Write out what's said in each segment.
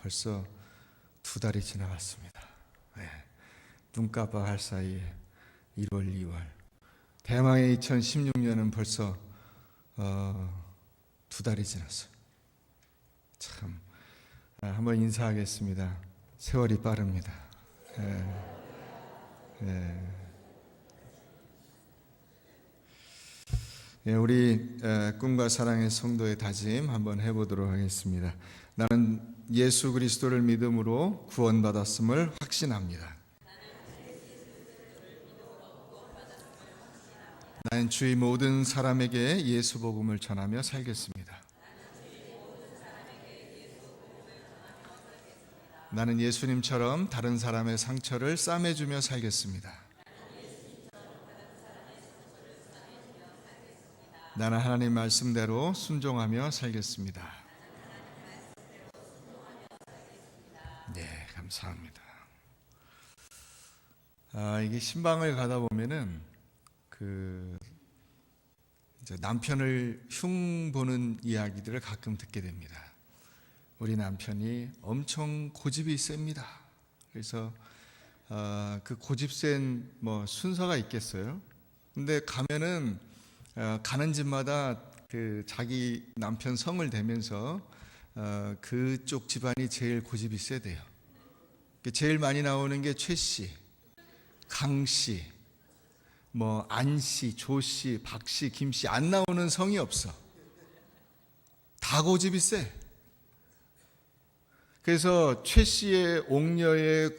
벌써 2달이 지나갔습니다. 네. 눈 깜빡할 사이에 1월, 2월. 대망의 2016년은 벌써 2달이 지났어요. 참, 한번 인사하겠습니다. 세월이 빠릅니다. 우리 꿈과 사랑의 성도의 다짐 한번 해보도록 하겠습니다. 나는 예수 그리스도를 믿음으로 구원받았음을 확신합니다. 나는 주의 모든 사람에게 예수 복음을 전하며 살겠습니다. 나는 예수님처럼 다른 사람의 상처를 싸매주며 살겠습니다. 나는 하나님 말씀대로 순종하며 살겠습니다. 네, 감사합니다. 이게 신방을 가다 보면은 이제 남편을 흉보는 이야기들을 가끔 듣게 됩니다. 우리 남편이 엄청 고집이 셉니다. 그래서 그 고집 센 순서가 있겠어요. 근데 가면은 가는 집마다 그 자기 남편 성을 대면서 그쪽 집안이 제일 고집이 세대요. 제일 많이 나오는 게 최 씨, 강 씨, 안 씨, 조 씨, 박 씨, 김 씨, 안 나오는 성이 없어. 다 고집이 세. 그래서 최 씨의 옥녀의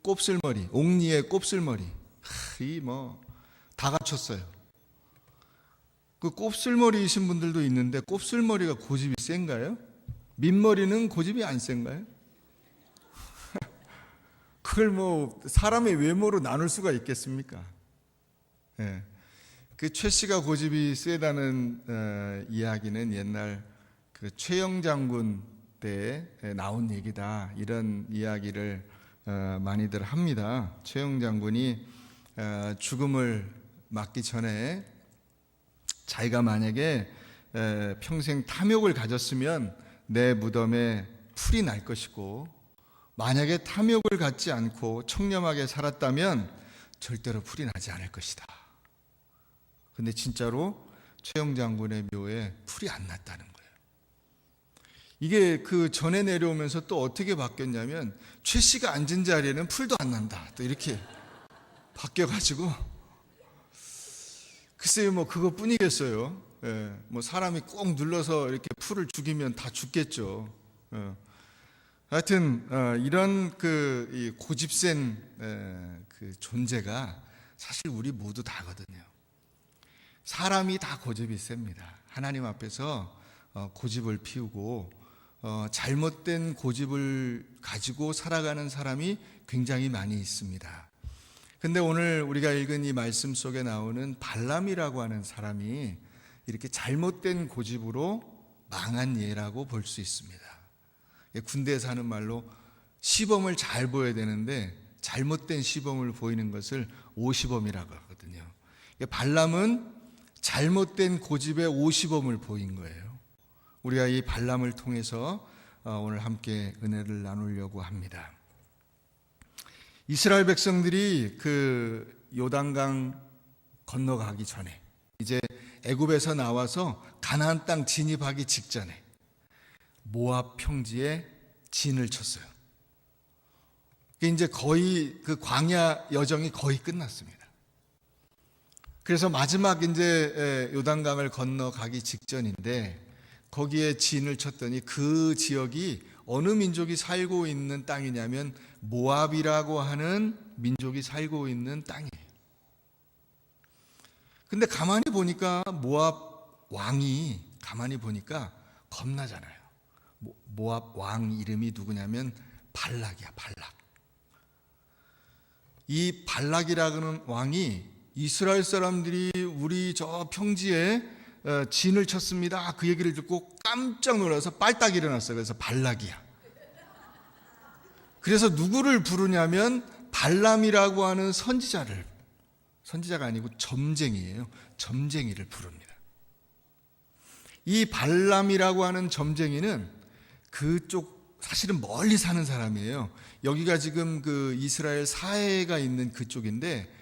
곱슬머리, 옥리의 곱슬머리, 다 갖췄어요. 그 곱슬머리이신 분들도 있는데 곱슬머리가 고집이 센가요? 민머리는 고집이 안 센가요? 그걸 사람의 외모로 나눌 수가 있겠습니까? 네. 그 최 씨가 고집이 세다는 이야기는 옛날 그 최영 장군 때 나온 얘기다, 이런 이야기를 많이들 합니다. 최영 장군이 죽음을 맞기 전에 자기가 만약에 평생 탐욕을 가졌으면 내 무덤에 풀이 날 것이고, 만약에 탐욕을 갖지 않고 청렴하게 살았다면 절대로 풀이 나지 않을 것이다. 근데 진짜로 최영 장군의 묘에 풀이 안 났다는 거예요. 이게 그 전에 내려오면서 또 어떻게 바뀌었냐면, 최 씨가 앉은 자리에는 풀도 안 난다, 또 이렇게 바뀌어가지고, 글쎄요, 그것뿐이겠어요. 사람이 꼭 눌러서 이렇게 풀을 죽이면 다 죽겠죠. 하여튼 이런 이 고집센 그 존재가 사실 우리 모두 다거든요. 사람이 다 고집이 셉니다. 하나님 앞에서 고집을 피우고 잘못된 고집을 가지고 살아가는 사람이 굉장히 많이 있습니다. 근데 오늘 우리가 읽은 이 말씀 속에 나오는 발람이라고 하는 사람이 이렇게 잘못된 고집으로 망한 예라고 볼 수 있습니다. 군대에서 하는 말로 시범을 잘 보여야 되는데 잘못된 시범을 보이는 것을 오시범이라고 하거든요. 발람은 잘못된 고집의 오시범을 보인 거예요. 우리가 이 발람을 통해서 오늘 함께 은혜를 나누려고 합니다. 이스라엘 백성들이 그 요단강 건너가기 전에, 이제 애굽에서 나와서 가나안 땅 진입하기 직전에 모압 평지에 진을 쳤어요. 이제 거의 그 광야 여정이 거의 끝났습니다. 그래서 마지막 이제 요단강을 건너가기 직전인데 거기에 진을 쳤더니 그 지역이 어느 민족이 살고 있는 땅이냐면 모압이라고 하는 민족이 살고 있는 땅이에요. 근데 가만히 보니까 모압 왕이 가만히 보니까 겁나잖아요. 모압 왕 이름이 누구냐면 발락이야, 발락. 이 발락이라는 왕이 이스라엘 사람들이 우리 저 평지에 진을 쳤습니다, 그 얘기를 듣고 깜짝 놀라서 빨딱 일어났어요. 그래서 발락이야. 그래서 누구를 부르냐면 발람이라고 하는 선지자가 아니고 점쟁이에요. 점쟁이를 부릅니다. 이 발람이라고 하는 점쟁이는 그쪽 사실은 멀리 사는 사람이에요. 여기가 지금 그 이스라엘 사해가 있는 그쪽인데,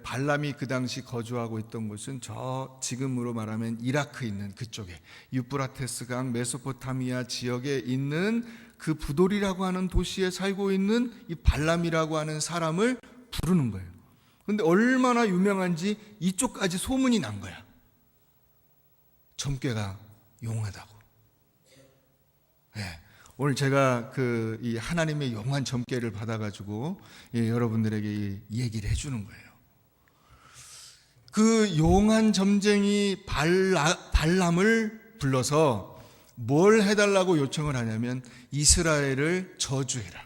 발람이 그 당시 거주하고 있던 곳은 저 지금으로 말하면 이라크 있는 그쪽에 유프라테스 강 메소포타미아 지역에 있는 그 부돌이라고 하는 도시에 살고 있는 이 발람이라고 하는 사람을 부르는 거예요. 근데 얼마나 유명한지 이쪽까지 소문이 난 거야. 점괘가 용하다고. 네. 오늘 제가 이 하나님의 용한 점괘를 받아가지고 여러분들에게 이 얘기를 해주는 거예요. 그 용한 점쟁이 발람을 불러서 뭘 해달라고 요청을 하냐면 이스라엘을 저주해라.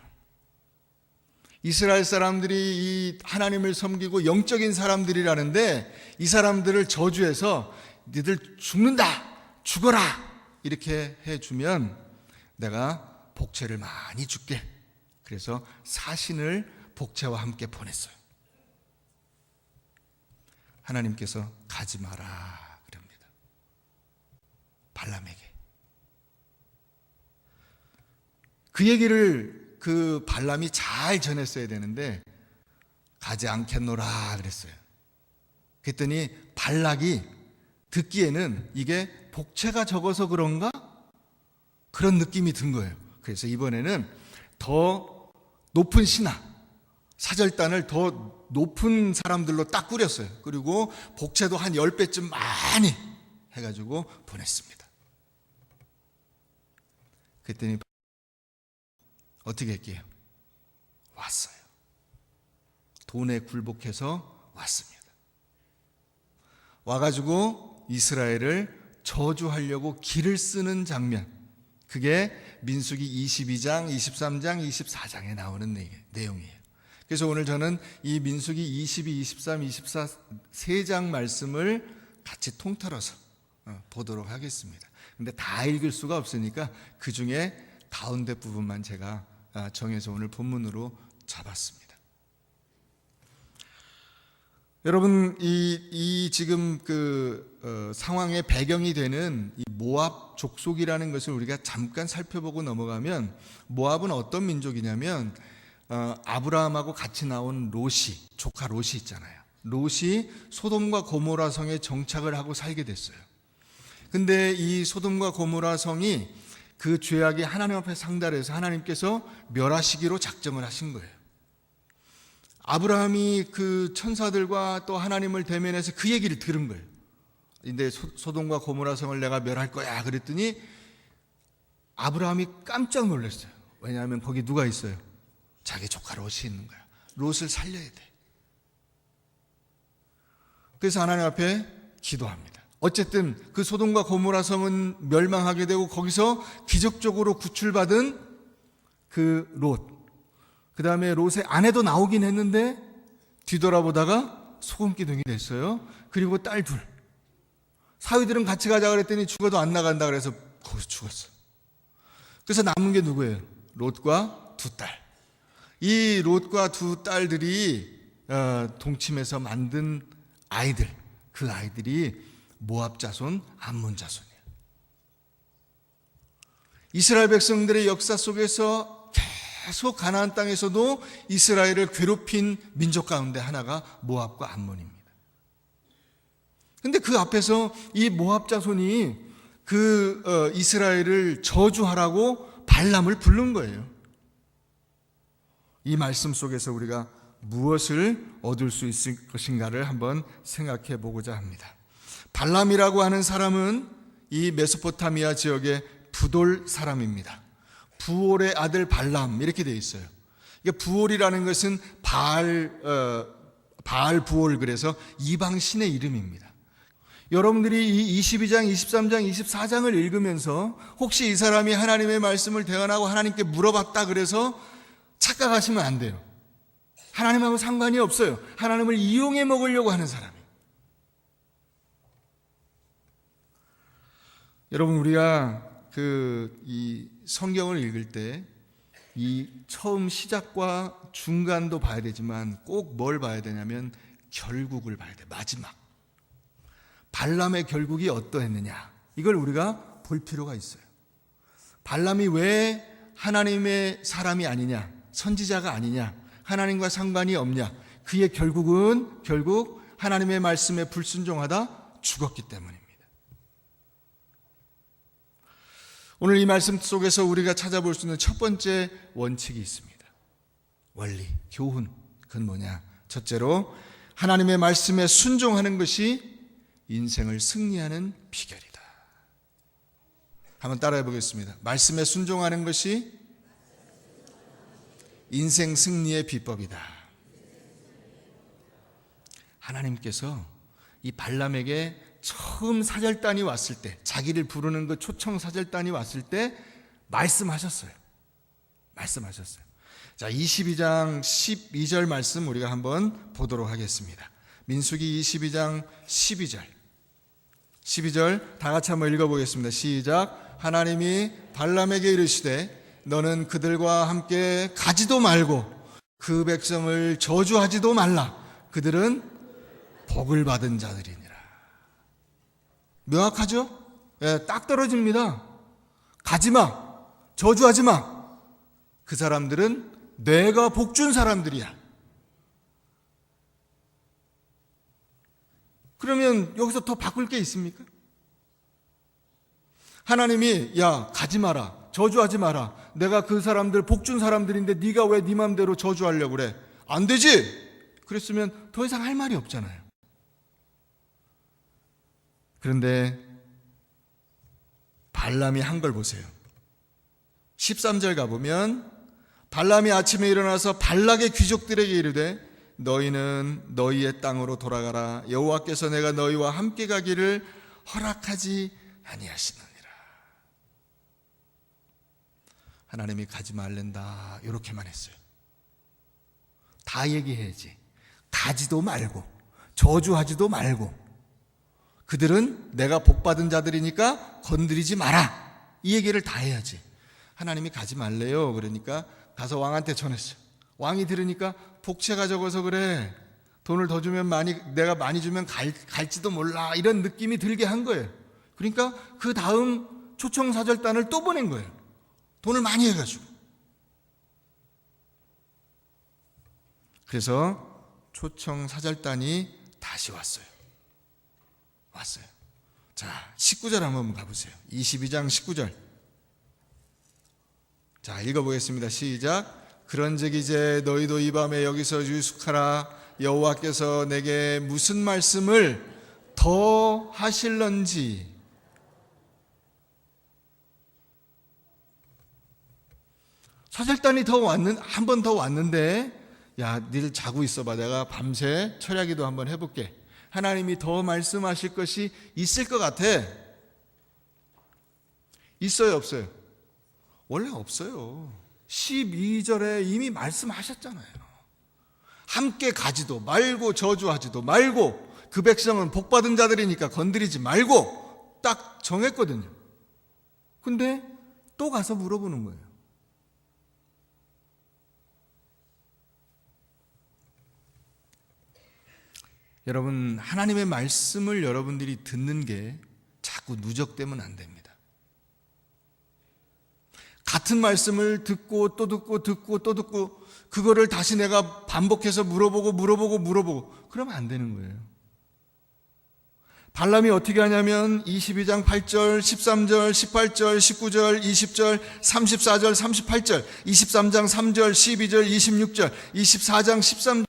이스라엘 사람들이 이 하나님을 섬기고 영적인 사람들이라는데 이 사람들을 저주해서 니들 죽는다, 죽어라 이렇게 해주면 내가 복채를 많이 줄게. 그래서 사신을 복채와 함께 보냈어요. 하나님께서 가지 마라 그럽니다. 발람에게. 그 얘기를 그 발람이 잘 전했어야 되는데 가지 않겠노라 그랬어요. 그랬더니 발락이 듣기에는 이게 복채가 적어서 그런가? 그런 느낌이 든 거예요. 그래서 이번에는 더 높은 신하, 사절단을 더 높은 사람들로 딱 꾸렸어요. 그리고 복채도 한 10배쯤 많이 해가지고 보냈습니다. 그랬더니 어떻게 할게요? 왔어요. 돈에 굴복해서 왔습니다. 와가지고 이스라엘을 저주하려고 길을 쓰는 장면, 그게 민수기 22장, 23장, 24장에 나오는 내용이에요. 그래서 오늘 저는 이 민수기 22, 23, 24 세 장 말씀을 같이 통틀어서 보도록 하겠습니다. 근데 다 읽을 수가 없으니까 그 중에 가운데 부분만 제가 정해서 오늘 본문으로 잡았습니다. 여러분, 이 지금 상황의 배경이 되는 이 모압 족속이라는 것을 우리가 잠깐 살펴보고 넘어가면, 모압은 어떤 민족이냐면 아브라함하고 같이 나온 롯이, 조카 롯이 있잖아요. 롯이 소돔과 고모라 성에 정착을 하고 살게 됐어요. 근데 이 소돔과 고모라 성이 그 죄악이 하나님 앞에 상달해서 하나님께서 멸하시기로 작정을 하신 거예요. 아브라함이 그 천사들과 또 하나님을 대면해서 그 얘기를 들은 거예요. 근데 소돔과 고모라 성을 내가 멸할 거야 그랬더니 아브라함이 깜짝 놀랐어요. 왜냐하면 거기 누가 있어요? 자기 조카 롯이 있는 거야. 롯을 살려야 돼. 그래서 하나님 앞에 기도합니다. 어쨌든 그 소돔과 고모라 성은 멸망하게 되고 거기서 기적적으로 구출받은 그 롯, 그 다음에 롯의 아내도 나오긴 했는데 뒤돌아보다가 소금 기둥이 됐어요. 그리고 딸 둘. 사위들은 같이 가자 그랬더니 죽어도 안 나간다 그래서 거기서 죽었어. 그래서 남은 게 누구예요? 롯과 두 딸. 이 롯과 두 딸들이 동침해서 만든 아이들, 그 아이들이 모압 자손, 암몬 자손이에요. 이스라엘 백성들의 역사 속에서 계속 가나안 땅에서도 이스라엘을 괴롭힌 민족 가운데 하나가 모압과 암몬입니다. 근데 그 앞에서 이 모압 자손이 이스라엘을 저주하라고 발람을 부른 거예요. 이 말씀 속에서 우리가 무엇을 얻을 수 있을 것인가를 한번 생각해 보고자 합니다. 발람이라고 하는 사람은 이 메소포타미아 지역의 부돌 사람입니다. 부올의 아들 발람 이렇게 되어 있어요. 이게 부올이라는 것은 바알 부올, 그래서 이방 신의 이름입니다. 여러분들이 이 22장, 23장, 24장을 읽으면서 혹시 이 사람이 하나님의 말씀을 대언하고 하나님께 물어봤다 그래서 착각하시면 안 돼요. 하나님하고 상관이 없어요. 하나님을 이용해 먹으려고 하는 사람이에요. 여러분, 우리가 이 성경을 읽을 때 이 처음 시작과 중간도 봐야 되지만 꼭 뭘 봐야 되냐면 결국을 봐야 돼. 마지막. 발람의 결국이 어떠했느냐, 이걸 우리가 볼 필요가 있어요. 발람이 왜 하나님의 사람이 아니냐, 선지자가 아니냐, 하나님과 상관이 없냐, 그의 결국 하나님의 말씀에 불순종하다 죽었기 때문입니다. 오늘 이 말씀 속에서 우리가 찾아볼 수 있는 첫 번째 원칙이 있습니다. 원리, 교훈. 그건 뭐냐? 첫째로 하나님의 말씀에 순종하는 것이 인생을 승리하는 비결이다. 한번 따라해 보겠습니다. 말씀에 순종하는 것이 인생 승리의 비법이다. 하나님께서 이 발람에게 처음 사절단이 왔을 때, 자기를 부르는 그 초청 사절단이 왔을 때 말씀하셨어요. 자, 22장 12절 말씀 우리가 한번 보도록 하겠습니다. 민수기 22장 12절 다 같이 한번 읽어보겠습니다. 시작. 하나님이 발람에게 이르시되 너는 그들과 함께 가지도 말고 그 백성을 저주하지도 말라. 그들은 복을 받은 자들이니라. 명확하죠? 예, 딱 떨어집니다. 가지마, 저주하지마. 그 사람들은 내가 복준 사람들이야. 그러면 여기서 더 바꿀 게 있습니까? 하나님이 야, 가지 마라, 저주하지 마라. 내가 그 사람들 복준 사람들인데 네가 왜 네 맘대로 저주하려고 그래? 안 되지. 그랬으면 더 이상 할 말이 없잖아요. 그런데 발람이 한 걸 보세요. 13절 가보면 발람이 아침에 일어나서 발락의 귀족들에게 이르되 너희는 너희의 땅으로 돌아가라. 여호와께서 내가 너희와 함께 가기를 허락하지 아니하시느니라. 하나님이 가지 말랜다 이렇게만 했어요. 다 얘기해야지. 가지도 말고 저주하지도 말고 그들은 내가 복받은 자들이니까 건드리지 마라. 이 얘기를 다 해야지. 하나님이 가지 말래요. 그러니까 가서 왕한테 전했어요. 왕이 들으니까 복채가 적어서 그래. 돈을 더 주면 내가 많이 주면 갈지도 몰라. 이런 느낌이 들게 한 거예요. 그러니까 그 다음 초청사절단을 또 보낸 거예요. 돈을 많이 해가지고. 그래서 초청사절단이 다시 왔어요. 자, 19절 한번 가보세요. 22장 19절. 자, 읽어보겠습니다. 시작. 그런즉 이제 너희도 이 밤에 여기서 유숙하라. 여호와께서 내게 무슨 말씀을 더 하실런지. 사절단이 한 번 더 왔는데 야, 니들 자고 있어봐. 내가 밤새 철야기도 한번 해볼게. 하나님이 더 말씀하실 것이 있을 것 같아. 있어요, 없어요? 원래 없어요. 12절에 이미 말씀하셨잖아요. 함께 가지도 말고 저주하지도 말고 그 백성은 복받은 자들이니까 건드리지 말고 딱 정했거든요. 근데 또 가서 물어보는 거예요. 여러분, 하나님의 말씀을 여러분들이 듣는 게 자꾸 누적되면 안 됩니다. 같은 말씀을 듣고 또 듣고 그거를 다시 내가 반복해서 물어보고 그러면 안 되는 거예요. 발람이 어떻게 하냐면 22장 8절, 13절, 18절, 19절, 20절, 34절, 38절, 23장 3절, 12절, 26절, 24장 13절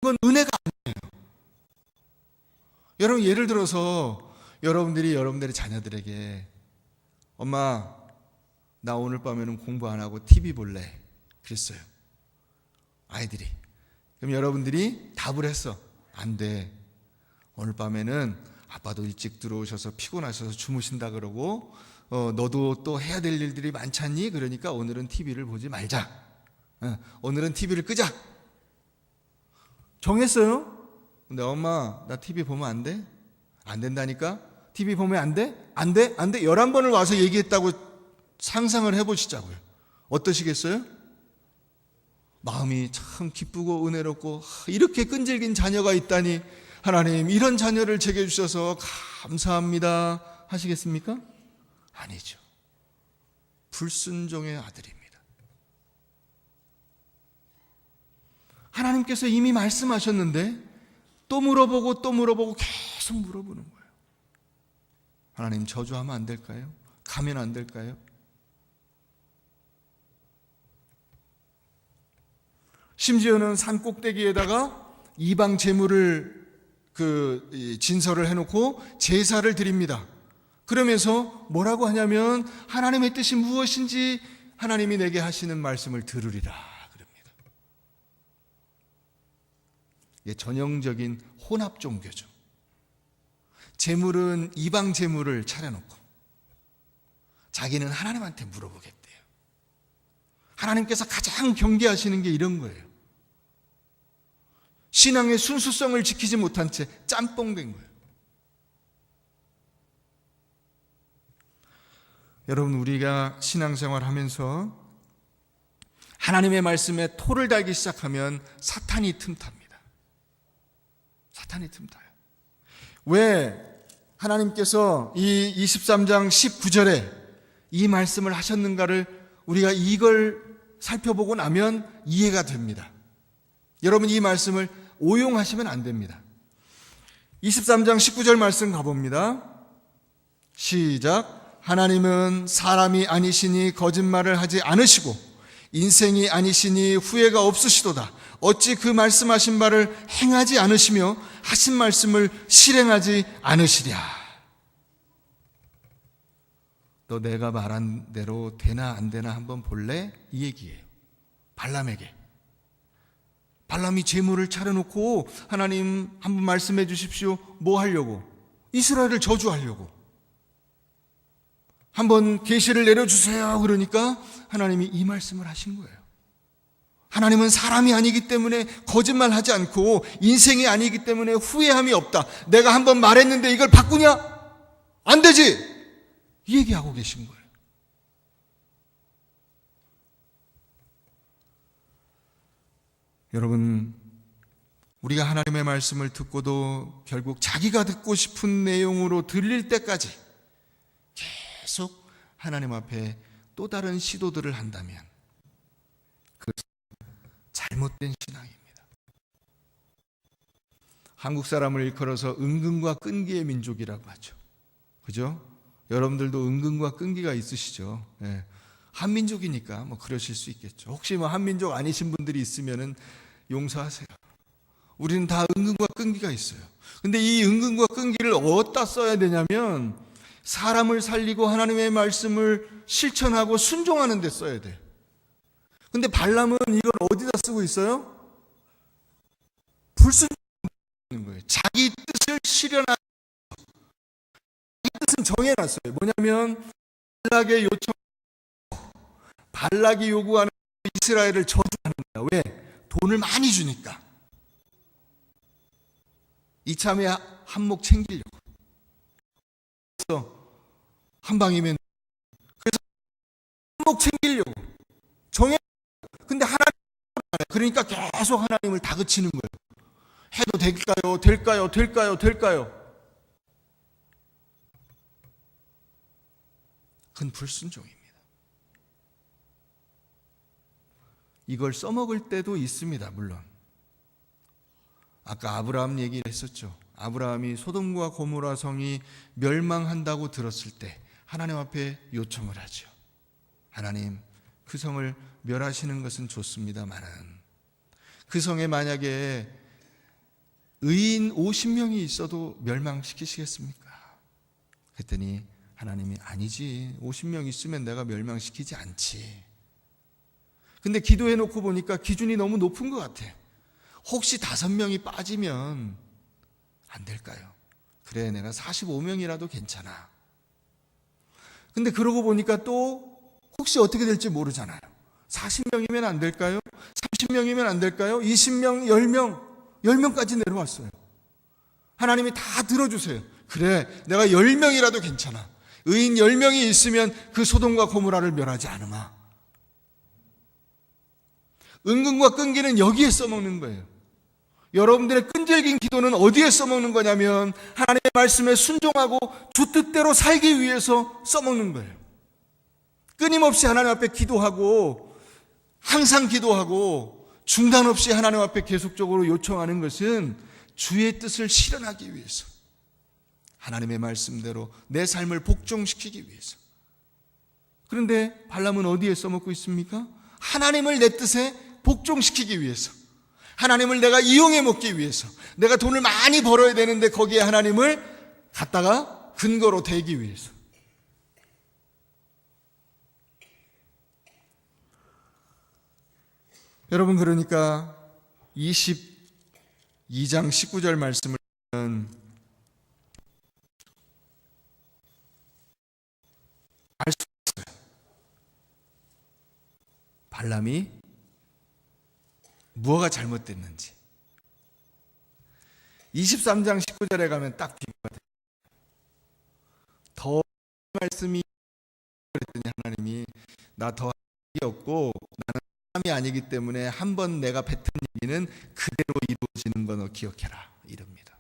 그건 은혜가 아니에요. 여러분, 예를 들어서 여러분들의 자녀들에게 엄마, 나 오늘 밤에는 공부 안 하고 TV 볼래. 그랬어요. 아이들이. 그럼 여러분들이 답을 했어. 안 돼. 오늘 밤에는 아빠도 일찍 들어오셔서 피곤하셔서 주무신다 그러고 너도 또 해야 될 일들이 많잖니? 그러니까 오늘은 TV를 보지 말자. 오늘은 TV를 끄자. 정했어요? 근데 엄마 나 TV 보면 안 돼? 안 된다니까? TV 보면 안 돼? 안 돼? 안 돼? 11번을 와서 얘기했다고 상상을 해보시자고요. 어떠시겠어요? 마음이 참 기쁘고 은혜롭고 이렇게 끈질긴 자녀가 있다니 하나님 이런 자녀를 제게 주셔서 감사합니다 하시겠습니까? 아니죠. 불순종의 아들입니다. 하나님께서 이미 말씀하셨는데 또 물어보고 또 물어보고 계속 물어보는 거예요. 하나님 저주하면 안 될까요? 가면 안 될까요? 심지어는 산 꼭대기에다가 이방 제물을 진설을 해놓고 제사를 드립니다. 그러면서 뭐라고 하냐면 하나님의 뜻이 무엇인지 하나님이 내게 하시는 말씀을 들으리라 그럽니다. 이게 전형적인 혼합 종교죠. 제물은 이방 제물을 차려놓고 자기는 하나님한테 물어보겠대요. 하나님께서 가장 경계하시는 게 이런 거예요. 신앙의 순수성을 지키지 못한 채 짬뽕된 거예요. 여러분, 우리가 신앙생활 하면서 하나님의 말씀에 토를 달기 시작하면 사탄이 틈탑니다. 사탄이 틈타요. 왜 하나님께서 이 23장 19절에 이 말씀을 하셨는가를 우리가 이걸 살펴보고 나면 이해가 됩니다. 여러분, 이 말씀을 오용하시면 안 됩니다. 23장 19절 말씀 가봅니다. 시작. 하나님은 사람이 아니시니 거짓말을 하지 않으시고 인생이 아니시니 후회가 없으시도다. 어찌 그 말씀하신 바를 행하지 않으시며 하신 말씀을 실행하지 않으시랴. 너 내가 말한 대로 되나 안 되나 한번 볼래? 이 얘기예요. 발람에게. 발람이 제물을 차려놓고 하나님 한번 말씀해 주십시오. 뭐 하려고? 이스라엘을 저주하려고. 한번 계시를 내려주세요. 그러니까 하나님이 이 말씀을 하신 거예요. 하나님은 사람이 아니기 때문에 거짓말하지 않고 인생이 아니기 때문에 후회함이 없다. 내가 한번 말했는데 이걸 바꾸냐? 안 되지. 이 얘기하고 계신 거예요. 여러분, 우리가 하나님의 말씀을 듣고도 결국 자기가 듣고 싶은 내용으로 들릴 때까지 계속 하나님 앞에 또 다른 시도들을 한다면 그것은 잘못된 신앙입니다. 한국 사람을 일컬어서 은근과 끈기의 민족이라고 하죠. 그죠? 여러분들도 은근과 끈기가 있으시죠? 네. 한민족이니까 뭐 그러실 수 있겠죠. 혹시 뭐 한민족 아니신 분들이 있으면은 용서하세요. 우리는 다 은근과 끈기가 있어요. 근데 이 은근과 끈기를 어디다 써야 되냐면 사람을 살리고 하나님의 말씀을 실천하고 순종하는 데 써야 돼. 근데 발람은 이걸 어디다 쓰고 있어요? 불순종하는 거예요. 자기 뜻을 실현하는 거예요. 자기 뜻은 정해놨어요. 뭐냐면 발락의 요청, 발락이 요구하는 이스라엘을 저주하는 거야. 왜? 돈을 많이 주니까. 이참에 한몫 챙기려고. 그래서 한 방이면 그래서 한몫 챙기려고 정해. 근데 하나님 그러니까 계속 하나님을 다그치는 거예요. 해도 될까요? 될까요? 될까요? 될까요? 그건 불순종입니다. 이걸 써먹을 때도 있습니다. 물론 아까 아브라함 얘기를 했었죠. 아브라함이 소돔과 고모라 성이 멸망한다고 들었을 때 하나님 앞에 요청을 하죠. 하나님, 그 성을 멸하시는 것은 좋습니다마는 그 성에 만약에 의인 50명이 있어도 멸망시키시겠습니까? 그랬더니 하나님이 아니지, 50명 있으면 내가 멸망시키지 않지. 근데 기도해놓고 보니까 기준이 너무 높은 것 같아요. 혹시 5명이 빠지면 안 될까요? 그래, 내가 45명이라도 괜찮아. 근데 그러고 보니까 또 혹시 어떻게 될지 모르잖아요. 40명이면 안 될까요? 30명이면 안 될까요? 20명, 10명, 10명까지 내려왔어요. 하나님이 다 들어주세요. 그래, 내가 10명이라도 괜찮아. 의인 10명이 있으면 그 소돔과 고모라를 멸하지 않으마. 은근과 끈기는 여기에 써먹는 거예요. 여러분들의 끈질긴 기도는 어디에 써먹는 거냐면 하나님의 말씀에 순종하고 주 뜻대로 살기 위해서 써먹는 거예요. 끊임없이 하나님 앞에 기도하고 항상 기도하고 중단 없이 하나님 앞에 계속적으로 요청하는 것은 주의 뜻을 실현하기 위해서, 하나님의 말씀대로 내 삶을 복종시키기 위해서. 그런데 발람은 어디에 써먹고 있습니까? 하나님을 내 뜻에 복종시키기 위해서, 하나님을 내가 이용해 먹기 위해서, 내가 돈을 많이 벌어야 되는데 거기에 하나님을 갖다가 근거로 대기 위해서. 여러분, 그러니까 22장 19절 말씀을 보면 알 수 있어요. 발람이 무엇가 잘못됐는지. 23장 19절에 가면 딱 비교가 돼요. 더 말씀이 그랬더니 하나님이 나 더 할 게 없고 나는 사람이 아니기 때문에 한 번 내가 뱉은 얘기는 그대로 이루어지는 거 너 기억해라, 이럽니다.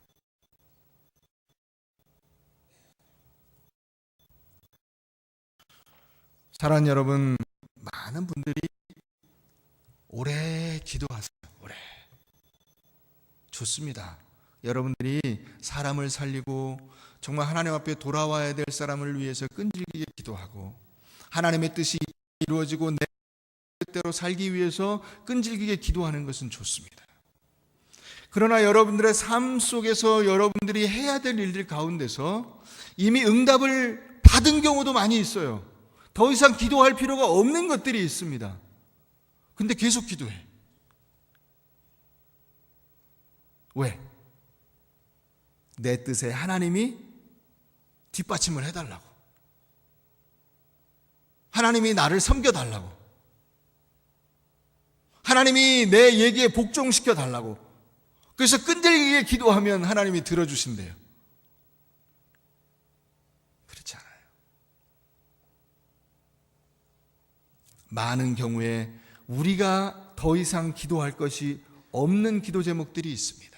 사랑하는 여러분, 많은 분들이 오래 기도하세요. 오래. 좋습니다. 여러분들이 사람을 살리고 정말 하나님 앞에 돌아와야 될 사람을 위해서 끈질기게 기도하고 하나님의 뜻이 이루어지고 내 뜻대로 살기 위해서 끈질기게 기도하는 것은 좋습니다. 그러나 여러분들의 삶 속에서 여러분들이 해야 될 일들 가운데서 이미 응답을 받은 경우도 많이 있어요. 더 이상 기도할 필요가 없는 것들이 있습니다. 근데 계속 기도해. 왜? 내 뜻에 하나님이 뒷받침을 해달라고. 하나님이 나를 섬겨달라고. 하나님이 내 얘기에 복종시켜달라고. 그래서 끈질기게 기도하면 하나님이 들어주신대요. 그렇지 않아요. 많은 경우에 우리가 더 이상 기도할 것이 없는 기도 제목들이 있습니다.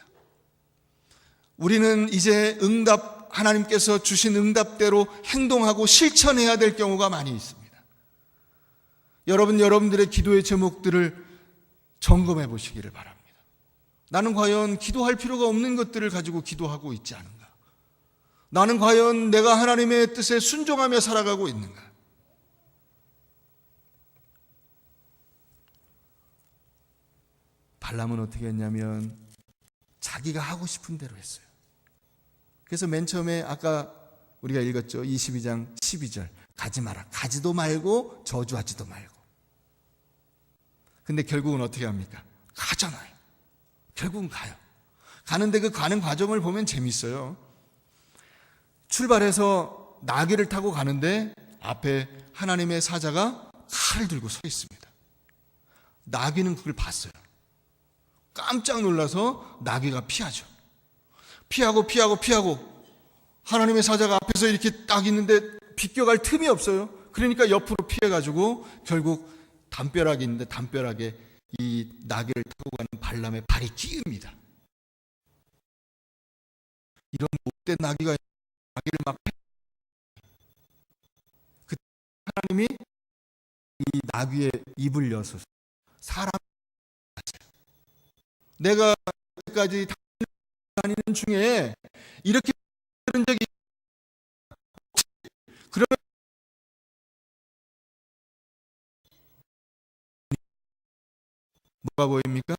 우리는 이제 하나님께서 주신 응답대로 행동하고 실천해야 될 경우가 많이 있습니다. 여러분들의 기도의 제목들을 점검해 보시기를 바랍니다. 나는 과연 기도할 필요가 없는 것들을 가지고 기도하고 있지 않은가? 나는 과연 내가 하나님의 뜻에 순종하며 살아가고 있는가? 발람은 어떻게 했냐면 자기가 하고 싶은 대로 했어요. 그래서 맨 처음에 아까 우리가 읽었죠. 22장 12절. 가지 마라. 가지도 말고 저주하지도 말고. 근데 결국은 어떻게 합니까? 가잖아요. 결국은 가요. 가는데 그 가는 과정을 보면 재밌어요. 출발해서 나귀를 타고 가는데 앞에 하나님의 사자가 칼을 들고 서 있습니다. 나귀는 그걸 봤어요. 깜짝 놀라서 나귀가 피하죠. 피하고 하나님의 사자가 앞에서 이렇게 딱 있는데 비껴갈 틈이 없어요. 그러니까 옆으로 피해가지고 결국 담벼락이 있는데 담벼락에 이 나귀를 타고 가는 발람의 발이 끼입니다. 이런 못된 나귀를 막 그 하나님이 이 나귀의 입을 여서서 사람 내가 여기까지 다니는 중에 이렇게 들은 적이 그러면 뭐가 보입니까?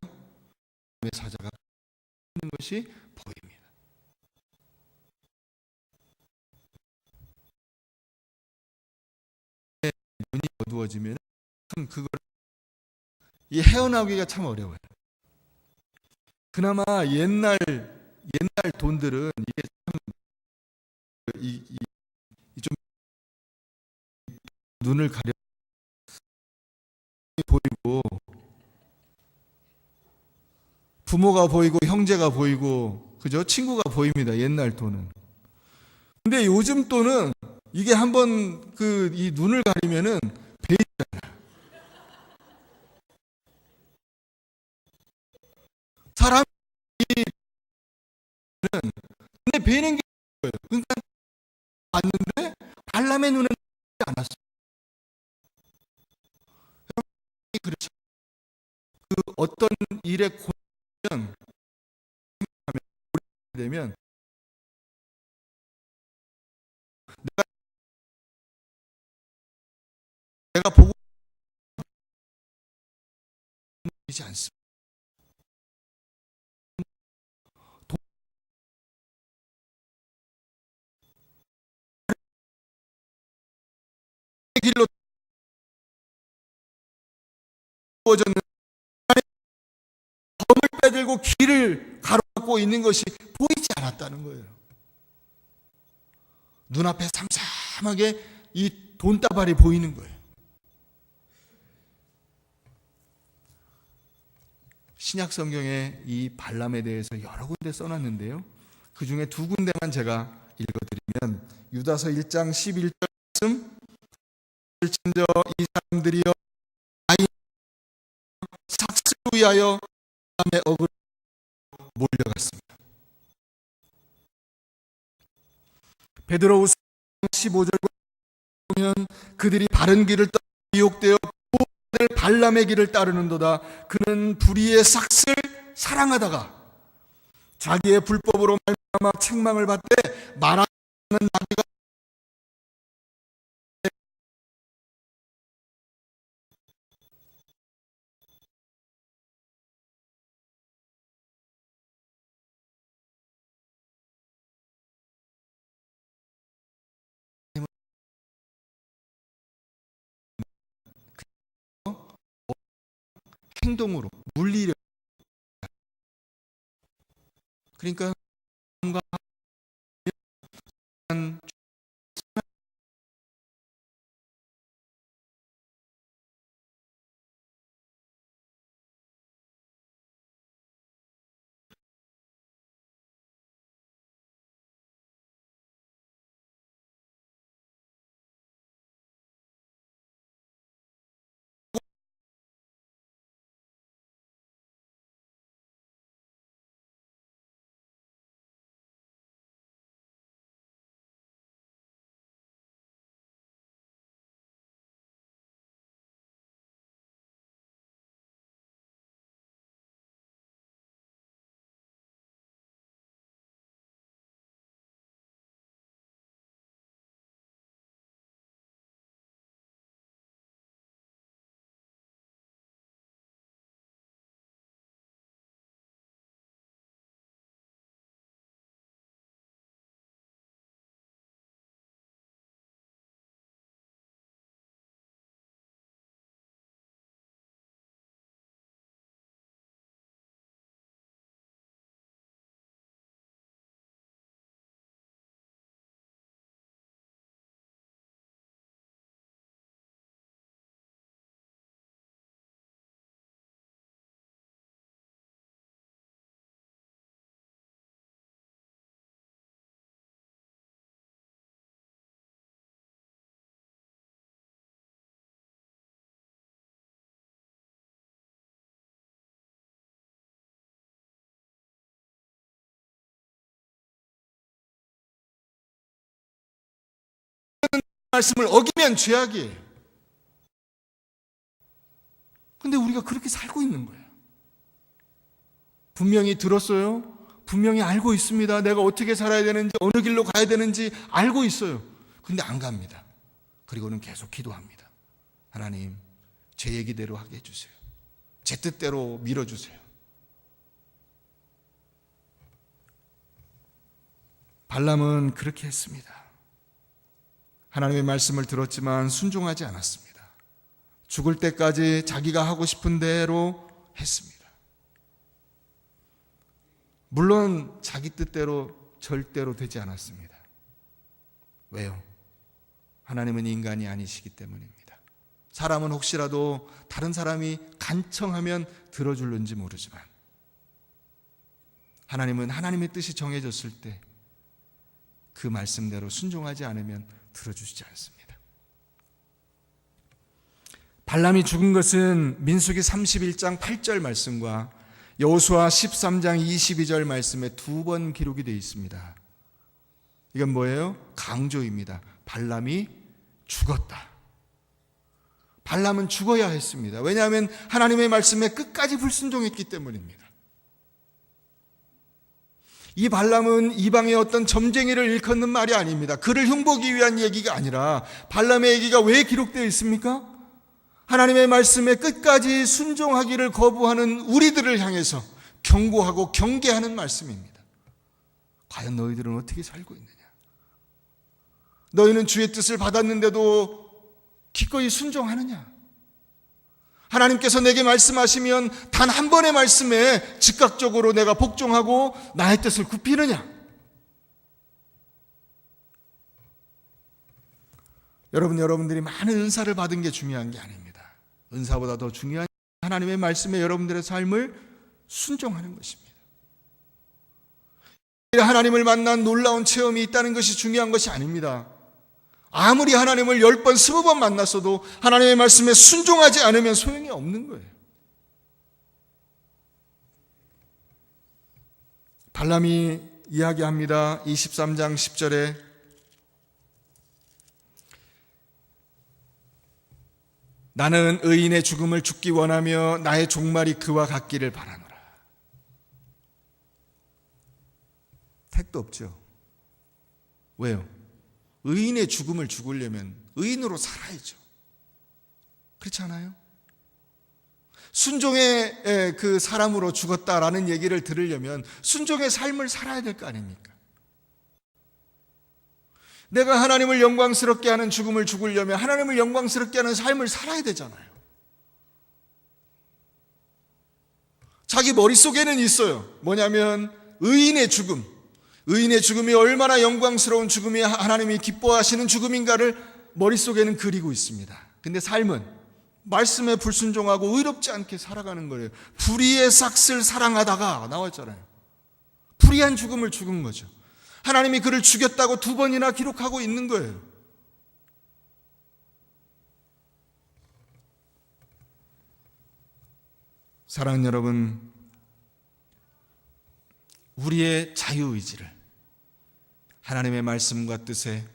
사자가 있는 것이 보입니다. 눈이 어두워지면 그걸 이 헤어나오기가 참 어려워요. 그나마 옛날 돈들은 이게 참 좀 눈을 가려 보이고 부모가 보이고 형제가 보이고 그죠? 친구가 보입니다. 옛날 돈은. 근데 요즘 돈은 이게 한번 이 눈을 가리면은 베이잖아요. 사람이 눈에 베이는 게 거예요. 그러니까 봤는데 발람의 눈은 보이지 않았어요. 그렇죠. 어떤 일에 고면 되면 내가 보고 있지 않습니다. 길로 부어졌는 검을 빼들고 길을 가로막고 있는 것이 보이지 않았다는 거예요. 눈앞에 삼삼하게 이 돈다발이 보이는 거예요. 신약 성경에 이 발람에 대해서 여러 군데 써놨는데요. 그 중에 두 군데만 제가 읽어드리면 유다서 1장 11절 말씀, 친저 이 사람들이여 아이 삭슬 위하여 밤에 어그로 몰려갔습니다. 베드로후서 15절 보면 그들이 바른 길을 떠나 미혹되어 발람의 길을 따르는도다. 그는 불의의 삭슬 사랑하다가 자기의 불법으로 말미암아 책망을 받되 말하는 나비가 행동으로 물리려. 그러니까 말씀을 어기면 죄악이에요. 근데 우리가 그렇게 살고 있는 거예요. 분명히 들었어요. 분명히 알고 있습니다. 내가 어떻게 살아야 되는지, 어느 길로 가야 되는지 알고 있어요. 근데 안 갑니다. 그리고는 계속 기도합니다. 하나님, 제 얘기대로 하게 해주세요. 제 뜻대로 밀어주세요. 발람은 그렇게 했습니다. 하나님의 말씀을 들었지만 순종하지 않았습니다. 죽을 때까지 자기가 하고 싶은 대로 했습니다. 물론 자기 뜻대로 절대로 되지 않았습니다. 왜요? 하나님은 인간이 아니시기 때문입니다. 사람은 혹시라도 다른 사람이 간청하면 들어줄는지 모르지만 하나님은 하나님의 뜻이 정해졌을 때 그 말씀대로 순종하지 않으면 들어주시지 않습니다. 발람이 죽은 것은 민수기 31장 8절 말씀과 여호수아 13장 22절 말씀에 두 번 기록이 되어 있습니다. 이건 뭐예요? 강조입니다. 발람이 죽었다. 발람은 죽어야 했습니다. 왜냐하면 하나님의 말씀에 끝까지 불순종했기 때문입니다. 이 발람은 이방의 어떤 점쟁이를 일컫는 말이 아닙니다. 그를 흉보기 위한 얘기가 아니라 발람의 얘기가 왜 기록되어 있습니까? 하나님의 말씀에 끝까지 순종하기를 거부하는 우리들을 향해서 경고하고 경계하는 말씀입니다. 과연 너희들은 어떻게 살고 있느냐? 너희는 주의 뜻을 받았는데도 기꺼이 순종하느냐? 하나님께서 내게 말씀하시면 단 한 번의 말씀에 즉각적으로 내가 복종하고 나의 뜻을 굽히느냐? 여러분들이 많은 은사를 받은 게 중요한 게 아닙니다. 은사보다 더 중요한 하나님의 말씀에 여러분들의 삶을 순종하는 것입니다. 하나님을 만난 놀라운 체험이 있다는 것이 중요한 것이 아닙니다. 아무리 하나님을 10번, 20번 만났어도 하나님의 말씀에 순종하지 않으면 소용이 없는 거예요. 발람이 이야기합니다. 23장 10절에 나는 의인의 죽음을 죽기 원하며 나의 종말이 그와 같기를 바라노라. 택도 없죠. 왜요? 의인의 죽음을 죽으려면 의인으로 살아야죠. 그렇지 않아요? 순종의 그 사람으로 죽었다라는 얘기를 들으려면 순종의 삶을 살아야 될 거 아닙니까? 내가 하나님을 영광스럽게 하는 죽음을 죽으려면 하나님을 영광스럽게 하는 삶을 살아야 되잖아요. 자기 머릿속에는 있어요. 뭐냐면 의인의 죽음. 의인의 죽음이 얼마나 영광스러운 죽음이 하나님이 기뻐하시는 죽음인가를 머릿속에는 그리고 있습니다. 근데 삶은 말씀에 불순종하고 의롭지 않게 살아가는 거예요. 불의의 삭슬 사랑하다가 나왔잖아요. 불의한 죽음을 죽은 거죠. 하나님이 그를 죽였다고 2번이나 기록하고 있는 거예요. 사랑하는 여러분, 우리의 자유의지를 하나님의 말씀과 뜻에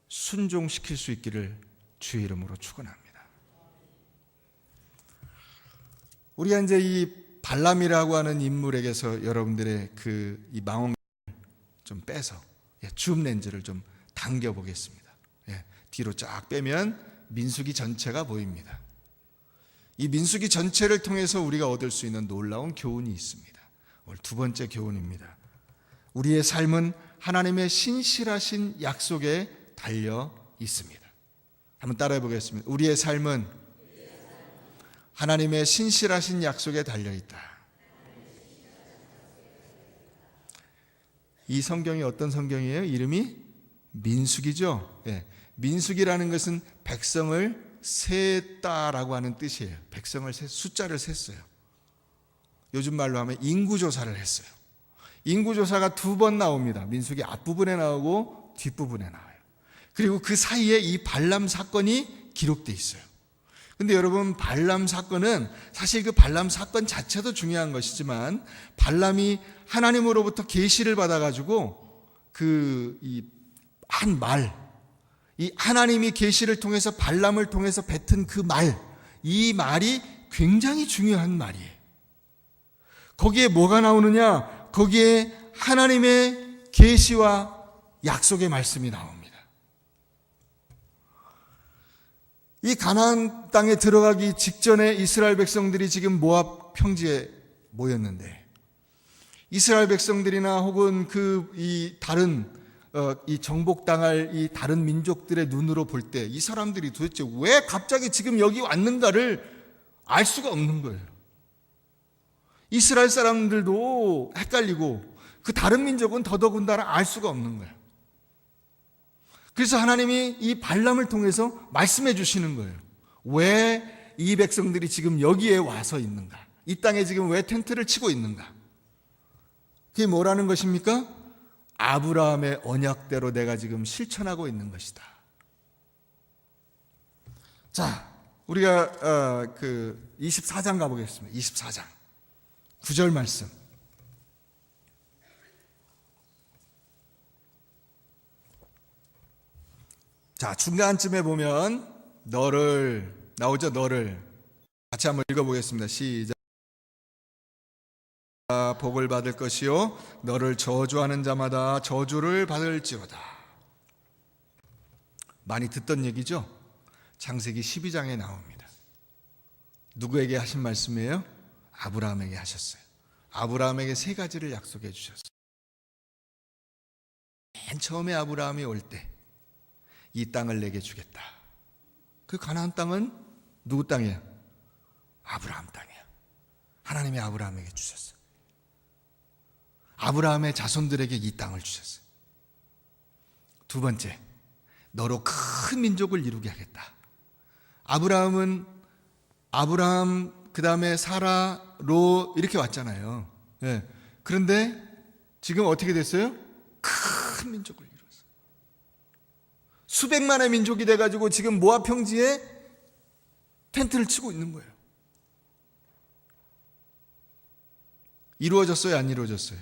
순종시킬 수 있기를 주의 이름으로 축원합니다. 우리가 이제 이 발람이라고 하는 인물에게서 여러분들의 이 망언을 좀 빼서 줌 렌즈를 좀 당겨 보겠습니다. 뒤로 쫙 빼면 민수기 전체가 보입니다. 이 민수기 전체를 통해서 우리가 얻을 수 있는 놀라운 교훈이 있습니다. 오늘 두 번째 교훈입니다. 우리의 삶은 하나님의 신실하신 약속에 달려 있습니다. 한번 따라해 보겠습니다. 우리의 삶은 하나님의 신실하신 약속에 달려 있다. 이 성경이 어떤 성경이에요? 이름이 민수기죠. 민수기라는 것은 백성을 셌다라고 하는 뜻이에요. 백성을 숫자를 셌어요. 요즘 말로 하면 인구조사를 했어요. 인구조사가 2번 나옵니다. 민수기 앞부분에 나오고 뒷부분에 나와요. 그리고 그 사이에 이 발람 사건이 기록되어 있어요. 근데 여러분, 발람 사건은 사실 그 발람 사건 자체도 중요한 것이지만 발람이 하나님으로부터 계시를 받아가지고 이 하나님이 계시를 통해서 발람을 통해서 뱉은 그 말, 이 말이 굉장히 중요한 말이에요. 거기에 뭐가 나오느냐? 거기에 하나님의 계시와 약속의 말씀이 나옵니다. 이 가나안 땅에 들어가기 직전에 이스라엘 백성들이 지금 모압 평지에 모였는데 이스라엘 백성들이나 혹은 다른 이 정복당할 이 다른 민족들의 눈으로 볼 때 이 사람들이 도대체 왜 갑자기 지금 여기 왔는가를 알 수가 없는 거예요. 이스라엘 사람들도 헷갈리고 그 다른 민족은 더더군다나 알 수가 없는 거예요. 그래서 하나님이 이 발람을 통해서 말씀해 주시는 거예요. 왜 이 백성들이 지금 여기에 와서 있는가? 이 땅에 지금 왜 텐트를 치고 있는가? 그게 뭐라는 것입니까? 아브라함의 언약대로 내가 지금 실천하고 있는 것이다. 자, 우리가 24장 가보겠습니다. 24장 9절 말씀. 자, 중간쯤에 보면 너를 나오죠. 너를 같이 한번 읽어보겠습니다. 시작. 복을 받을 것이요 너를 저주하는 자마다 저주를 받을지로다. 많이 듣던 얘기죠. 창세기 12장에 나옵니다. 누구에게 하신 말씀이에요? 아브라함에게 하셨어요. 아브라함에게 세 가지를 약속해 주셨어요. 맨 처음에 아브라함이 올 때 이 땅을 내게 주겠다. 그 가나안 땅은 누구 땅이야? 아브라함 땅이야. 하나님이 아브라함에게 주셨어요. 아브라함의 자손들에게 이 땅을 주셨어요. 두 번째, 너로 큰 민족을 이루게 하겠다. 아브라함 그 다음에 사라, 로 이렇게 왔잖아요. 네. 그런데 지금 어떻게 됐어요? 큰 민족을 이뤘어요. 수백만의 민족이 돼가지고 지금 모압 평지에 텐트를 치고 있는 거예요. 이루어졌어요? 안 이루어졌어요?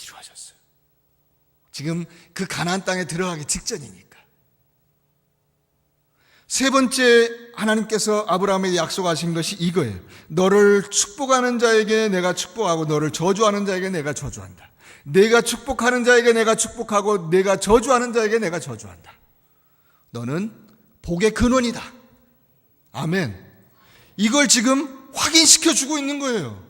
이루어졌어요. 지금 그 가나안 땅에 들어가기 직전이니까. 세 번째 하나님께서 아브라함에게 약속하신 것이 이거예요. 너를 축복하는 자에게 내가 축복하고 너를 저주하는 자에게 내가 저주한다. 내가 축복하는 자에게 내가 축복하고 내가 저주하는 자에게 내가 저주한다. 너는 복의 근원이다. 아멘. 이걸 지금 확인시켜 주고 있는 거예요.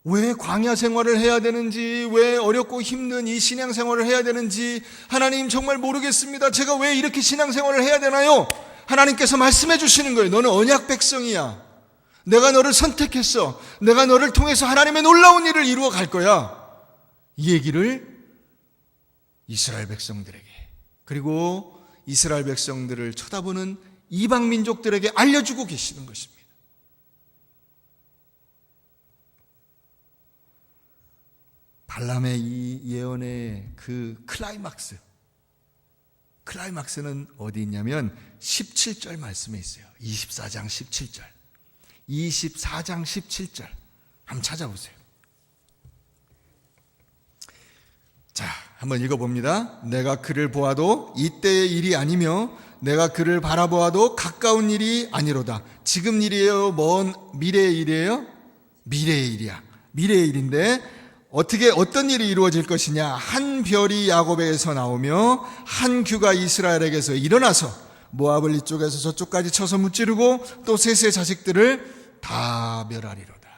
왜 광야 생활을 해야 되는지, 왜 어렵고 힘든 이 신앙 생활을 해야 되는지 하나님 정말 모르겠습니다. 제가 왜 이렇게 신앙 생활을 해야 되나요? 하나님께서 말씀해 주시는 거예요. 너는 언약 백성이야. 내가 너를 선택했어. 내가 너를 통해서 하나님의 놀라운 일을 이루어 갈 거야. 이 얘기를 이스라엘 백성들에게, 그리고 이스라엘 백성들을 쳐다보는 이방 민족들에게 알려주고 계시는 것입니다. 발람의 이 예언의 그 클라이막스는 어디 있냐면 17절 말씀에 있어요. 24장 17절. 24장 17절. 한번 찾아보세요. 자, 한번 읽어봅니다. 내가 그를 보아도 이때의 일이 아니며 내가 그를 바라보아도 가까운 일이 아니로다. 지금 일이에요? 먼 미래의 일이에요? 미래의 일이야. 미래의 일인데 어떤 일이 이루어질 것이냐? 한 별이 야곱에게서 나오며 한 규가 이스라엘에게서 일어나서 모압을 이쪽에서 저쪽까지 쳐서 무찌르고 또 셋의 자식들을 다 멸하리로다.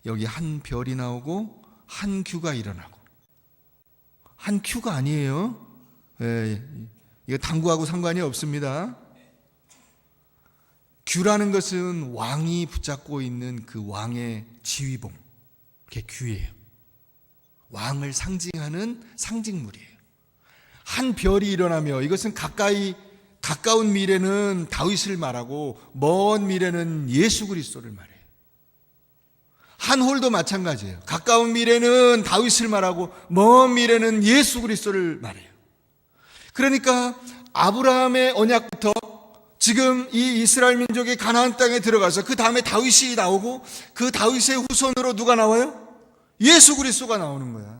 여기 한 별이 나오고 한 규가 일어나고, 한 큐가 아니에요. 이거 당구하고 상관이 없습니다. 규라는 것은 왕이 붙잡고 있는 그 왕의 지휘봉, 그게 규예요. 왕을 상징하는 상징물이에요. 한 별이 일어나며, 이것은 가까운 미래는 다윗을 말하고 먼 미래는 예수 그리스도를 말해요. 한 홀도 마찬가지예요. 가까운 미래는 다윗을 말하고 먼 미래는 예수 그리스도를 말해요. 그러니까 아브라함의 언약부터 지금 이 이스라엘 민족이 가나안 땅에 들어가서 그 다음에 다윗이 나오고 그 다윗의 후손으로 누가 나와요? 예수 그리스도가 나오는 거야.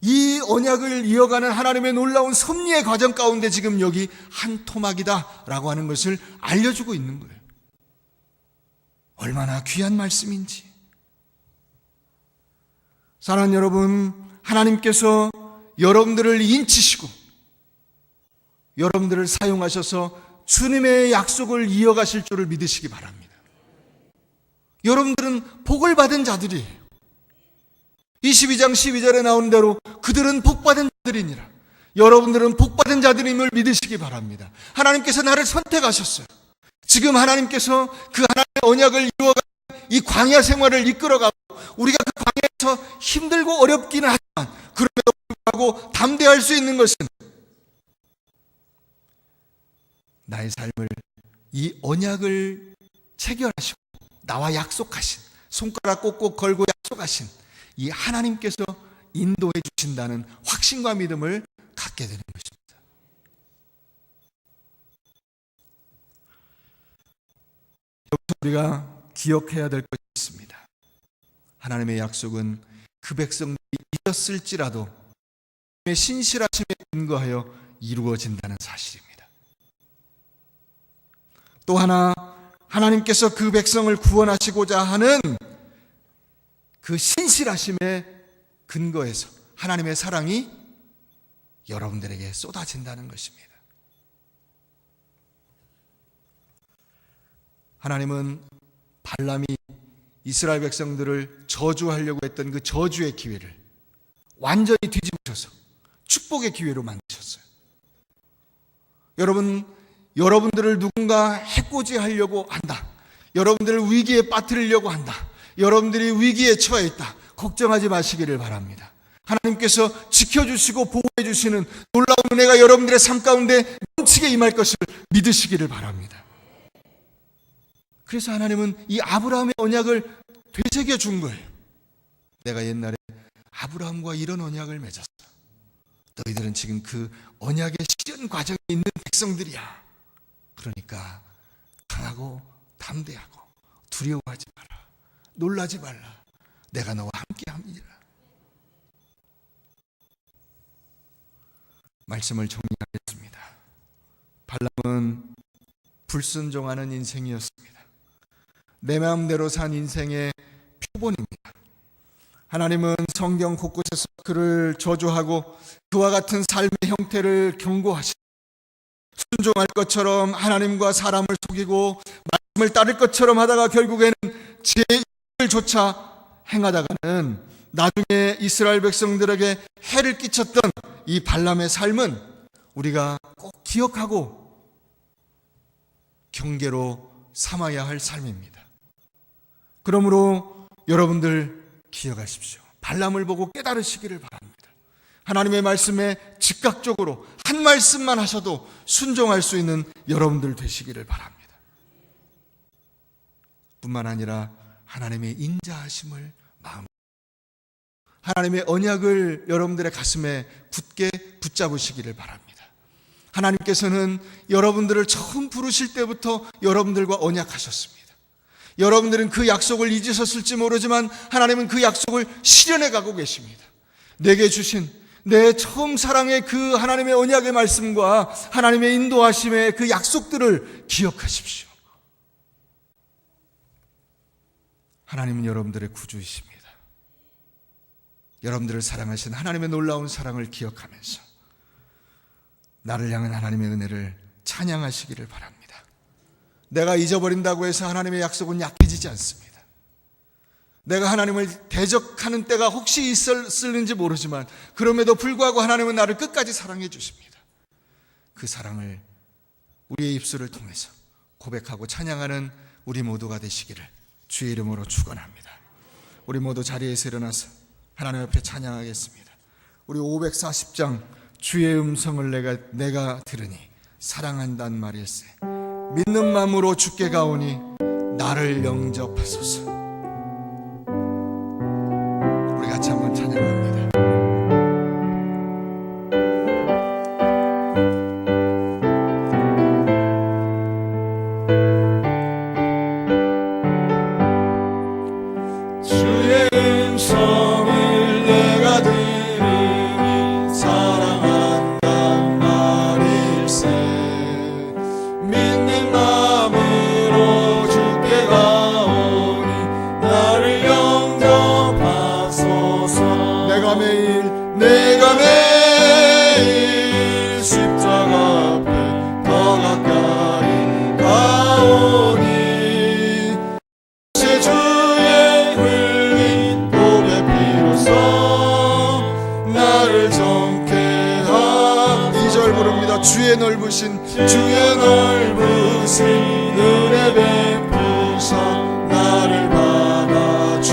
이 언약을 이어가는 하나님의 놀라운 섭리의 과정 가운데 지금 여기 한 토막이다라고 하는 것을 알려주고 있는 거예요. 얼마나 귀한 말씀인지. 사랑하는 여러분, 하나님께서 여러분들을 인치시고 여러분들을 사용하셔서 주님의 약속을 이어가실 줄을 믿으시기 바랍니다. 여러분들은 복을 받은 자들이에요. 22장 12절에 나오는 대로 그들은 복받은 자들이니라. 여러분들은 복받은 자들임을 믿으시기 바랍니다. 하나님께서 나를 선택하셨어요. 지금 하나님께서 그 하나님의 언약을 이루어가는 이 광야 생활을 이끌어가고 우리가 그 광야에서 힘들고 어렵기는 하지만 그럼에도 불구하고 담대할 수 있는 것은 나의 삶을 이 언약을 체결하시고 나와 약속하신, 손가락 꼭꼭 걸고 약속하신 이 하나님께서 인도해 주신다는 확신과 믿음을 갖게 되는 것입니다. 여기서 우리가 기억해야 될 것이 있습니다. 하나님의 약속은 그 백성들이 잊었을지라도 신실하심에 근거하여 이루어진다는 사실입니다. 또 하나, 하나님께서 그 백성을 구원하시고자 하는 그 신실하심에 근거해서 하나님의 사랑이 여러분들에게 쏟아진다는 것입니다. 하나님은 발람이 이스라엘 백성들을 저주하려고 했던 그 저주의 기회를 완전히 뒤집으셔서 축복의 기회로 만드셨어요. 여러분들을 누군가 해코지하려고 한다. 여러분들을 위기에 빠뜨리려고 한다. 여러분들이 위기에 처해 있다. 걱정하지 마시기를 바랍니다. 하나님께서 지켜주시고 보호해 주시는 놀라운 은혜가 여러분들의 삶 가운데 넘치게 임할 것을 믿으시기를 바랍니다. 그래서 하나님은 이 아브라함의 언약을 되새겨 준 거예요. 내가 옛날에 아브라함과 이런 언약을 맺었어. 너희들은 지금 그 언약의 실현 과정에 있는 백성들이야. 그러니까 강하고 담대하고 두려워하지 마라. 놀라지 말라. 내가 너와 함께함이라. 말씀을 정리하겠습니다. 발람은 불순종하는 인생이었습니다. 내 마음대로 산 인생의 표본입니다. 하나님은 성경 곳곳에서 그를 저주하고 그와 같은 삶의 형태를 경고하시고 순종할 것처럼 하나님과 사람을 속이고 말씀을 따를 것처럼 하다가 결국에는 제1을 조차 행하다가는 나중에 이스라엘 백성들에게 해를 끼쳤던 이 발람의 삶은 우리가 꼭 기억하고 경계로 삼아야 할 삶입니다. 그러므로 여러분들 기억하십시오. 발람을 보고 깨달으시기를 바랍니다. 하나님의 말씀에 즉각적으로 한 말씀만 하셔도 순종할 수 있는 여러분들 되시기를 바랍니다. 뿐만 아니라 하나님의 인자하심을 마음으로, 하나님의 언약을 여러분들의 가슴에 굳게 붙잡으시기를 바랍니다. 하나님께서는 여러분들을 처음 부르실 때부터 여러분들과 언약하셨습니다. 여러분들은 그 약속을 잊으셨을지 모르지만 하나님은 그 약속을 실현해 가고 계십니다. 내게 주신 내 처음 사랑의 그 하나님의 언약의 말씀과 하나님의 인도하심의 그 약속들을 기억하십시오. 하나님은 여러분들의 구주이십니다. 여러분들을 사랑하신 하나님의 놀라운 사랑을 기억하면서 나를 향한 하나님의 은혜를 찬양하시기를 바랍니다. 내가 잊어버린다고 해서 하나님의 약속은 약해지지 않습니다. 내가 하나님을 대적하는 때가 혹시 있었을는지 모르지만 그럼에도 불구하고 하나님은 나를 끝까지 사랑해 주십니다. 그 사랑을 우리의 입술을 통해서 고백하고 찬양하는 우리 모두가 되시기를 주의 이름으로 축원합니다. 우리 모두 자리에서 일어나서 하나님 앞에 찬양하겠습니다. 우리 540장 주의 음성을 내가 들으니 사랑한단 말일세. 믿는 마음으로 주께 가오니 나를 영접하소서. 우리 같이 한번 찬양합니다. 주의 음성을 내가 들으니 사랑한단 말일세. 믿는 마음으로 주께 가오니 나를 영접하소서. 내가 매일 십자가 앞에 더 가까이 가오니 주의 흘린 보배 피로써 나를 정케 하. 2절 부릅니다. 주의 넓으신 은혜 베푸사 나를 받아주시고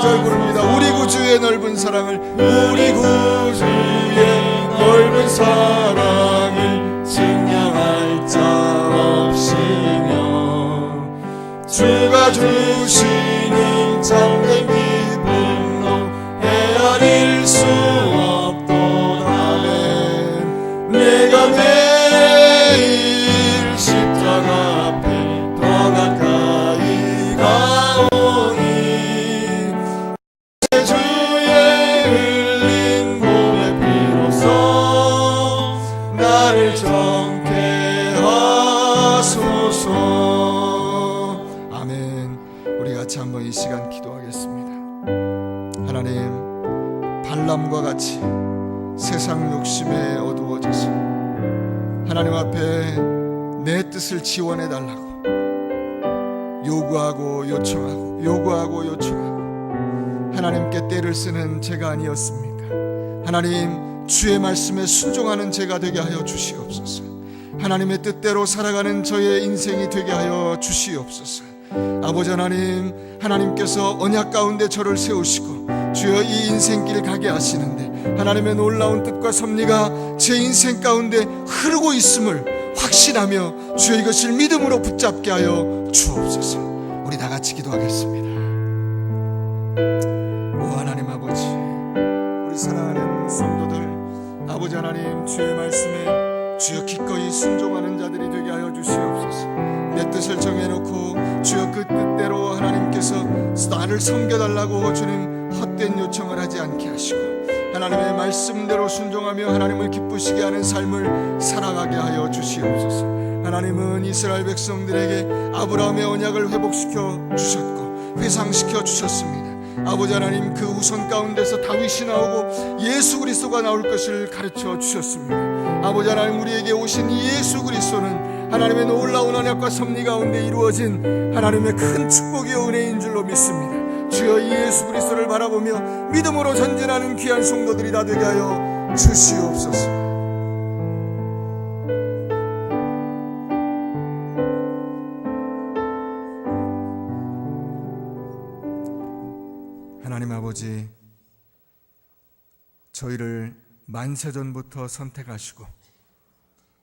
구절 부릅니다. 우리 구주의 넓은 사랑을, 우리 구주의 넓은 사랑을 증량할 자 없으며 주가 주시는 참된 기쁨도 헤아릴 수 없도다네. 내가 매일 십자가 앞에 더 가까이 가오니 주의 흘린 몸의 피로써 나를 정케 하소서. 아멘. 우리 같이 한번 이 시간 기도하겠습니다. 하나님, 발람과 같이 세상 욕심에 어두워져서 하나님 앞에 내 뜻을 지원해 달라고 요구하고 요청하고 하나님께 때를 쓰는 제가 아니었습니까? 하나님, 주의 말씀에 순종하는 제가 되게 하여 주시옵소서. 하나님의 뜻대로 살아가는 저의 인생이 되게 하여 주시옵소서. 아버지 하나님, 하나님께서 언약 가운데 저를 세우시고 주여 이 인생길 가게 하시는데 하나님의 놀라운 뜻과 섭리가 제 인생 가운데 흐르고 있음을 확신하며 주여 이것을 믿음으로 붙잡게 하여 주옵소서. 우리 다 같이 기도하겠습니다. 오 하나님 아버지, 우리 사랑하는 성도들, 아버지 하나님, 주의 말씀에 주여 기꺼이 순종하는 자들이 되게 하여 주시옵소서. 내 뜻을 정해놓고 주여 그 뜻대로 하나님께서 나를 섬겨달라고 주님 헛된 요청을 하지 않게 하시고 하나님의 말씀대로 순종하며 하나님을 기쁘시게 하는 삶을 살아가게 하여 주시옵소서. 하나님은 이스라엘 백성들에게 아브라함의 언약을 회복시켜 주셨고 회상시켜 주셨습니다. 아버지 하나님, 그 후손 가운데서 다윗이 나오고 예수 그리스도가 나올 것을 가르쳐 주셨습니다. 아버지 하나님, 우리에게 오신 예수 그리스도는 하나님의 놀라운 언약과 섭리 가운데 이루어진 하나님의 큰 축복이요 은혜인 줄로 믿습니다. 주여 이 예수 그리스도를 바라보며 믿음으로 전진하는 귀한 성도들이 다 되게 하여 주시옵소서. 하나님 아버지, 저희를 만세전부터 선택하시고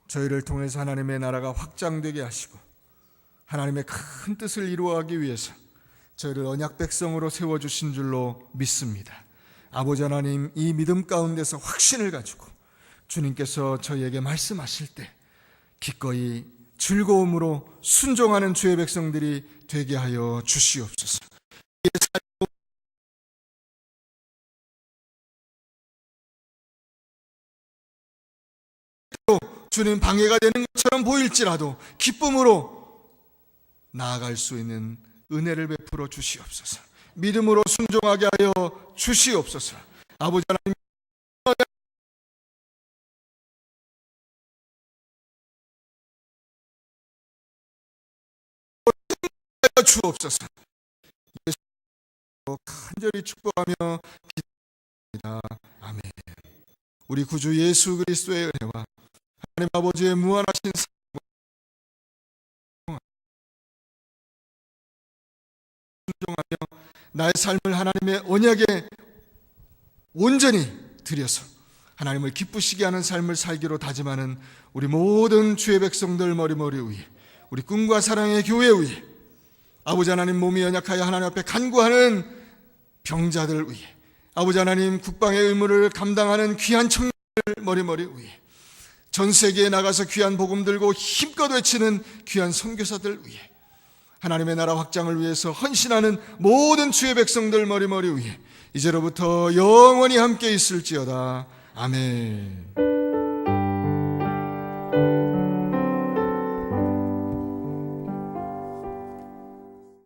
저희를 통해서 하나님의 나라가 확장되게 하시고 하나님의 큰 뜻을 이루어가기 위해서 저희를 언약 백성으로 세워주신 줄로 믿습니다. 아버지 하나님, 이 믿음 가운데서 확신을 가지고 주님께서 저희에게 말씀하실 때 기꺼이 즐거움으로 순종하는 주의 백성들이 되게 하여 주시옵소서. 주님 방해가 되는 것처럼 보일지라도 기쁨으로 나아갈 수 있는 은혜를 베풀어 주시옵소서. 믿음으로 순종하게 하여 주시옵소서. 아버지 하나님, 주옵소서. 예수로 간절히 축복하며 기도합니다. 아멘. 우리 구주 예수 그리스도의 은혜와 하나님 아버지의 무한하신 순종하며 나의 삶을 하나님의 언약에 온전히 드려서 하나님을 기쁘시게 하는 삶을 살기로 다짐하는 우리 모든 주의 백성들 머리머리 위에, 우리 꿈과 사랑의 교회 위에, 아버지 하나님 몸이 연약하여 하나님 앞에 간구하는 병자들 위에, 아버지 하나님 국방의 의무를 감당하는 귀한 청년들 머리머리 위에, 전 세계에 나가서 귀한 복음 들고 힘껏 외치는 귀한 선교사들 위에, 하나님의 나라 확장을 위해서 헌신하는 모든 주의 백성들 머리머리 위에 이제로부터 영원히 함께 있을지어다. 아멘.